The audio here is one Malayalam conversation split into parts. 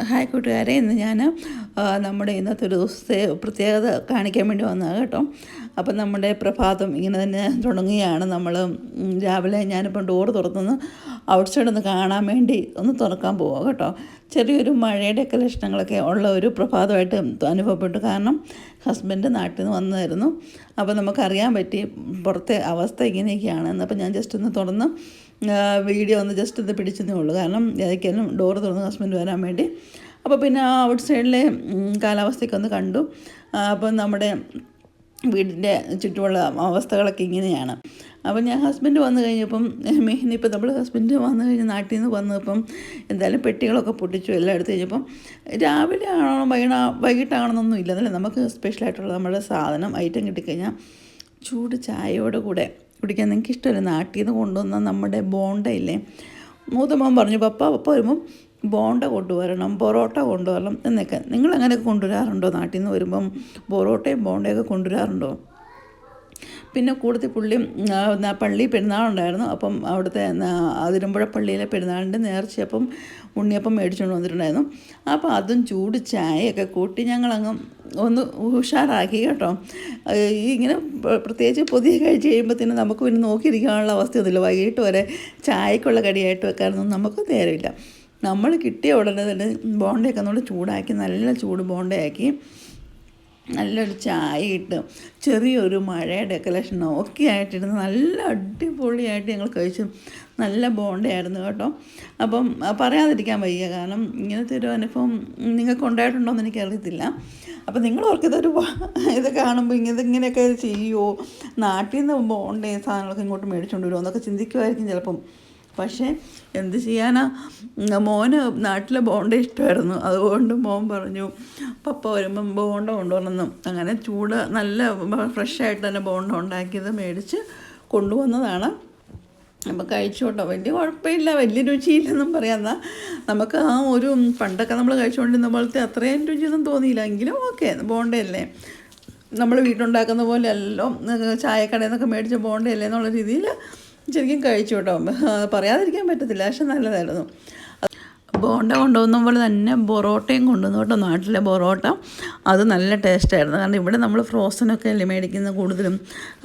ഹായ് കൂട്ടുകാരെ, ഇന്ന് ഞാൻ നമ്മുടെ ഇന്നത്തെ ഒരു ദിവസത്തെ പ്രത്യേകത കാണിക്കാൻ വേണ്ടി വന്നതാണ് കേട്ടോ. അപ്പം നമ്മുടെ പ്രഭാതം ഇങ്ങനെ തന്നെ തുടങ്ങുകയാണ്. നമ്മൾ രാവിലെ ഞാനിപ്പം ഡോറ് തുറന്ന് ഔട്ട് സൈഡ് ഒന്ന് കാണാൻ വേണ്ടി ഒന്ന് തുറക്കാൻ പോവാം കേട്ടോ. ചെറിയൊരു മഴയുടെയൊക്കെ ലക്ഷണങ്ങളൊക്കെ ഉള്ള ഒരു പ്രഭാതമായിട്ട് അനുഭവപ്പെട്ടു. കാരണം ഹസ്ബൻഡ് നാട്ടിൽ നിന്ന് വന്നതായിരുന്നു. അപ്പോൾ നമുക്കറിയാൻ പറ്റി പുറത്തെ അവസ്ഥ ഇങ്ങനെയൊക്കെയാണ്. അപ്പോൾ ഞാൻ ജസ്റ്റ് ഒന്ന് തുറന്ന് വീഡിയോ ഒന്ന് ജസ്റ്റ് ഒന്ന് പിടിച്ചതേ ഉള്ളൂ. കാരണം ഏതൊക്കെയാലും ഡോറ് തുറന്ന് ഹസ്ബൻഡ് വരാൻ വേണ്ടി. അപ്പോൾ പിന്നെ ആ ഔട്ട് സൈഡിലെ കാലാവസ്ഥയൊക്കെ ഒന്ന് കണ്ടു. അപ്പം നമ്മുടെ വീടിൻ്റെ ചുറ്റുമുള്ള അവസ്ഥകളൊക്കെ ഇങ്ങനെയാണ്. അപ്പം ഞാൻ ഹസ്ബൻഡ് വന്നു കഴിഞ്ഞപ്പം ഇപ്പം നമ്മൾ ഹസ്ബൻഡ് വന്നു കഴിഞ്ഞ് നാട്ടിൽ നിന്ന് വന്നപ്പം എന്തായാലും പെട്ടികളൊക്കെ പൊട്ടിച്ചു എല്ലാം എടുത്ത് കഴിഞ്ഞപ്പം രാവിലെ ആണോ വൈകിട്ടാണെന്നൊന്നും ഇല്ല. അതല്ലേ നമുക്ക് സ്പെഷ്യലായിട്ടുള്ള നമ്മുടെ സാധനം ഐറ്റം കിട്ടിക്കഴിഞ്ഞാൽ ചൂട് ചായയോടെ കൂടെ കുടിക്കാൻ നിങ്ങൾക്ക് ഇഷ്ടമല്ല. നാട്ടിൽ നിന്ന് കൊണ്ടുവന്ന നമ്മുടെ ബോണ്ട ഇല്ലേ, മൂത്ത മോൻ പറഞ്ഞു പപ്പ വരുമ്പം ബോണ്ട കൊണ്ടുവരണം, പൊറോട്ട കൊണ്ടുവരണം എന്നൊക്കെ. നിങ്ങളങ്ങനെയൊക്കെ കൊണ്ടുവരാറുണ്ടോ? നാട്ടിൽ നിന്ന് വരുമ്പം പൊറോട്ടയും ബോണ്ടയൊക്കെ കൊണ്ടുവരാറുണ്ടോ? പിന്നെ കൂടുതൽ പുള്ളി പള്ളി പെരുന്നാളുണ്ടായിരുന്നു. അപ്പം അവിടുത്തെ അതിരമ്പുഴ പള്ളിയിലെ പെരുന്നാളിൻ്റെ നേർച്ചയപ്പം ഉണ്ണിയപ്പം മേടിച്ചുകൊണ്ട് വന്നിട്ടുണ്ടായിരുന്നു. അപ്പോൾ അതും ചൂട് ചായയൊക്കെ കൂട്ടി ഞങ്ങളങ്ങ് ഒന്ന് ഉഷാറാക്കി കേട്ടോ. ഇങ്ങനെ പ്രത്യേകിച്ച് പുതിയ കഴിച്ച് കഴിയുമ്പോഴത്തേനും നമുക്ക് പിന്നെ നോക്കിയിരിക്കാനുള്ള അവസ്ഥയൊന്നുമില്ല. വൈകിട്ട് വരെ ചായക്കുള്ള കടിയായിട്ട് വെക്കാനൊന്നും നമുക്ക് നേരമില്ല. നമ്മൾ കിട്ടിയ ഉടനെ തന്നെ ബോണ്ടയൊക്കെ നമ്മൾ ചൂടാക്കി, നല്ല ചൂട് ബോണ്ടയാക്കി നല്ലൊരു ചായ ഇട്ട് ചെറിയൊരു മഴയുടെ ലക്ഷണം ഒക്കെ ആയിട്ടിരുന്ന് നല്ല അടിപൊളിയായിട്ട് ഞങ്ങൾ കഴിച്ചു. നല്ല ബോണ്ടയായിരുന്നു കേട്ടോ. അപ്പം പറയാതിരിക്കാൻ വയ്യ. കാരണം ഇങ്ങനത്തെ ഒരു അനുഭവം നിങ്ങൾക്ക് ഉണ്ടായിട്ടുണ്ടോയെന്ന് എനിക്കറിയത്തില്ല. അപ്പം നിങ്ങൾ ഓർക്കിതൊരു ഇത് കാണുമ്പോൾ ഇങ്ങനെയൊക്കെ ചെയ്യുമോ, നാട്ടിൽ നിന്ന് ബോണ്ടേ സാധനങ്ങളൊക്കെ ഇങ്ങോട്ട് മേടിച്ചുകൊണ്ട് വരുമോ എന്നൊക്കെ ചിന്തിക്കുമായിരിക്കും ചിലപ്പം. പക്ഷേ എന്ത് ചെയ്യാനാ, മോന് നാട്ടിലെ ബോണ്ട ഇഷ്ടമായിരുന്നു. അതുകൊണ്ട് മോൻ പറഞ്ഞു പപ്പ വരുമ്പം ബോണ്ട കൊണ്ടുവരണം. അങ്ങനെ ചൂട് നല്ല ഫ്രഷായിട്ട് തന്നെ ബോണ്ട ഉണ്ടാക്കിയത് മേടിച്ച് കൊണ്ടുവന്നതാണ്. അപ്പം കഴിച്ചോട്ടോ. വലിയ കുഴപ്പമില്ല, വലിയ രുചിയില്ലെന്നും പറയാമെന്നാൽ നമുക്ക് ആ ഒരു പണ്ടൊക്കെ നമ്മൾ കഴിച്ചുകൊണ്ടിരുന്ന പോലത്തെ അത്രയും രുചിയൊന്നും തോന്നിയില്ല. എങ്കിലും ഓക്കെ, ബോണ്ടയല്ലേ, നമ്മൾ വീട്ടിലുണ്ടാക്കുന്ന പോലെ അല്ലല്ലോ, ചായക്കടയിൽ നിന്നൊക്കെ മേടിച്ച ബോണ്ടയല്ലേ എന്നുള്ള രീതിയിൽ ശരിക്കും കഴിച്ചു കേട്ടോ. പറയാതിരിക്കാൻ പറ്റത്തില്ല, പക്ഷെ നല്ലതായിരുന്നു. ബോണ്ട കൊണ്ടുവന്ന പോലെ തന്നെ പൊറോട്ടയും കൊണ്ടുവന്നു കേട്ടോ. നാട്ടിലെ പൊറോട്ട അത് നല്ല ടേസ്റ്റായിരുന്നു. കാരണം ഇവിടെ നമ്മൾ ഫ്രോസനൊക്കെ അല്ലേ മേടിക്കുന്നത് കൂടുതലും.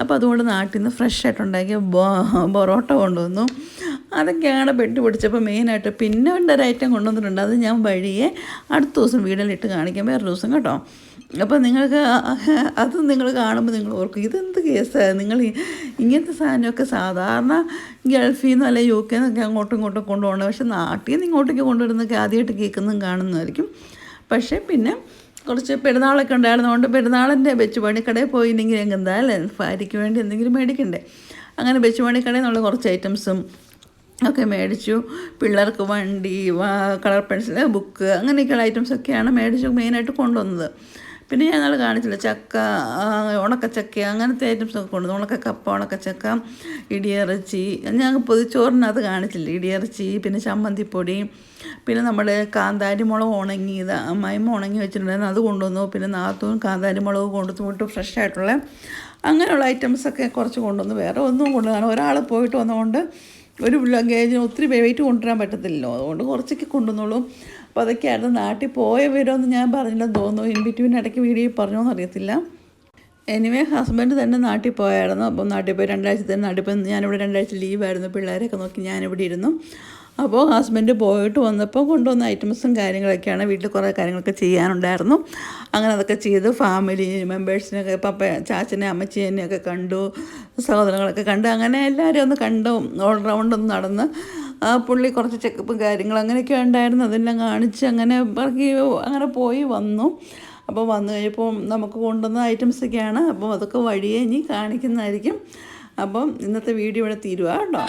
അപ്പോൾ അതുകൊണ്ട് നാട്ടിൽ നിന്ന് ഫ്രഷായിട്ടുണ്ടാക്കിയ പൊറോട്ട കൊണ്ടുവന്നു. അതൊക്കെയാണ് പെട്ടി പിടിച്ചപ്പോൾ മെയിനായിട്ട്. പിന്നെ ഒരു ഐറ്റം കൊണ്ടുവന്നിട്ടുണ്ട്. അത് ഞാൻ വഴിയെ അടുത്ത ദിവസം വീട്ടിലിട്ട് കാണിക്കാം, വേറൊരു ദിവസം കേട്ടോ. അപ്പോൾ നിങ്ങൾക്ക് അത് നിങ്ങൾ കാണുമ്പോൾ നിങ്ങൾ ഓർക്കും ഇതെന്ത് കേസാണ്, നിങ്ങൾ ഇങ്ങനത്തെ സാധനമൊക്കെ സാധാരണ ഗൾഫിൽ നിന്നോ അല്ലെങ്കിൽ UK നിന്നൊക്കെ അങ്ങോട്ടും ഇങ്ങോട്ടും കൊണ്ടുപോകണം. പക്ഷെ നാട്ടിൽ നിന്ന് ഇങ്ങോട്ടേക്ക് കൊണ്ടുവരുന്നതൊക്കെ ആദ്യമായിട്ട് കേൾക്കുന്നതും കാണുന്നതായിരിക്കും. പക്ഷേ പിന്നെ കുറച്ച് പെരുന്നാളൊക്കെ ഉണ്ടായിരുന്നതുകൊണ്ട് പെരുന്നാളിൻ്റെ വെച്ചുപണിക്കടയിൽ പോയില്ലെങ്കിൽ എന്തായാലും ഭാര്യയ്ക്ക് വേണ്ടി എന്തെങ്കിലും മേടിക്കണ്ടേ. അങ്ങനെ വെച്ചുപണിക്കടയിൽ നിന്നുള്ള കുറച്ച് ഐറ്റംസും ഒക്കെ മേടിച്ചു. പിള്ളേർക്ക് വണ്ടി, കളർ പെൻസിൽ, ബുക്ക്, അങ്ങനെയൊക്കെയുള്ള ഐറ്റംസൊക്കെയാണ് മേടിച്ചു മെയിനായിട്ട് കൊണ്ടുവന്നത്. പിന്നെ ഞങ്ങൾ കാണിച്ചില്ല ചക്ക, ഉണക്കച്ചക്ക, അങ്ങനത്തെ ഐറ്റംസൊക്കെ കൊണ്ടുവന്നു. ഉണക്കക്കപ്പ, ഉണക്കച്ചക്ക, ഇടിയിറച്ചി. ഞങ്ങൾ പൊതിച്ചോറിനകത്ത് കാണിച്ചില്ല. ഇടിയിറച്ചി, പിന്നെ ചമ്മന്തിപ്പൊടി, പിന്നെ നമ്മുടെ കാന്താരി മുളക് ഉണങ്ങിയത് അമ്മായിമ്മ ഉണങ്ങി വെച്ചിട്ടുണ്ടായിരുന്നു, അത് കൊണ്ടുവന്നു. പിന്നെ നാത്തൂൻ കാന്താരി മുളക് കൊണ്ടുവന്നിട്ട് ഫ്രഷായിട്ടുള്ള അങ്ങനെയുള്ള ഐറ്റംസൊക്കെ കുറച്ച് കൊണ്ടുവന്നു. വേറെ ഒന്നും കൊണ്ടുവന്നു. ഒരാൾ പോയിട്ട് വന്നതുകൊണ്ട് ഒരു ലഗേജിന് ഒത്തിരി വെയിറ്റ് കൊണ്ടുവരാൻ പറ്റത്തില്ലല്ലോ, അതുകൊണ്ട് കുറച്ചൊക്കെ കൊണ്ടുവന്നുള്ളൂ. അപ്പോൾ അതൊക്കെയായിരുന്നു. നാട്ടിൽ പോയ വിവരമൊന്നും ഞാൻ പറഞ്ഞില്ലെന്ന് തോന്നുന്നു. ഇൻ ബിറ്റ്വീൻ ഇടയ്ക്ക് വീഡിയോ പറഞ്ഞോന്ന് അറിയത്തില്ല. എനിവേ ഹസ്ബൻഡ് തന്നെ നാട്ടിൽ പോയായിരുന്നു. അപ്പം നാട്ടിൽ പോയി 2 ആഴ്ച തന്നെ നാട്ടിൽ പോയി. ഞാനിവിടെ 2 ആഴ്ച ലീവായിരുന്നു. പിള്ളേരെയൊക്കെ നോക്കി ഞാനിവിടെ ഇരുന്നു. അപ്പോൾ ഹസ്ബൻഡ് പോയിട്ട് വന്നപ്പോൾ കൊണ്ടുവന്ന ഐറ്റംസും കാര്യങ്ങളൊക്കെയാണ്. വീട്ടിൽ കുറേ കാര്യങ്ങളൊക്കെ ചെയ്യാനുണ്ടായിരുന്നു. അങ്ങനെ അതൊക്കെ ചെയ്ത് ഫാമിലി മെമ്പേഴ്സിനൊക്കെ ചാച്ചനെ അമ്മച്ചീനെയൊക്കെ കണ്ടു, സഹോദരങ്ങളൊക്കെ കണ്ട്, അങ്ങനെ എല്ലാവരും ഒന്ന് കണ്ടു. ഓൾ റൗണ്ട് ഒന്ന് നടന്ന് പുള്ളി കുറച്ച് ചെക്കപ്പും കാര്യങ്ങളും അങ്ങനെയൊക്കെ ഉണ്ടായിരുന്നു. അതെല്ലാം കാണിച്ച് അങ്ങനെ പോയി വന്നു. അപ്പോൾ വന്നു കഴിഞ്ഞപ്പോൾ നമുക്ക് കൊണ്ടുവന്ന ഐറ്റംസൊക്കെയാണ്. അപ്പോൾ അതൊക്കെ വഴിയെ ഇനി കാണിക്കുന്നതായിരിക്കും. അപ്പം ഇന്നത്തെ വീഡിയോ ഇവിടെ തീരുക കേട്ടോ.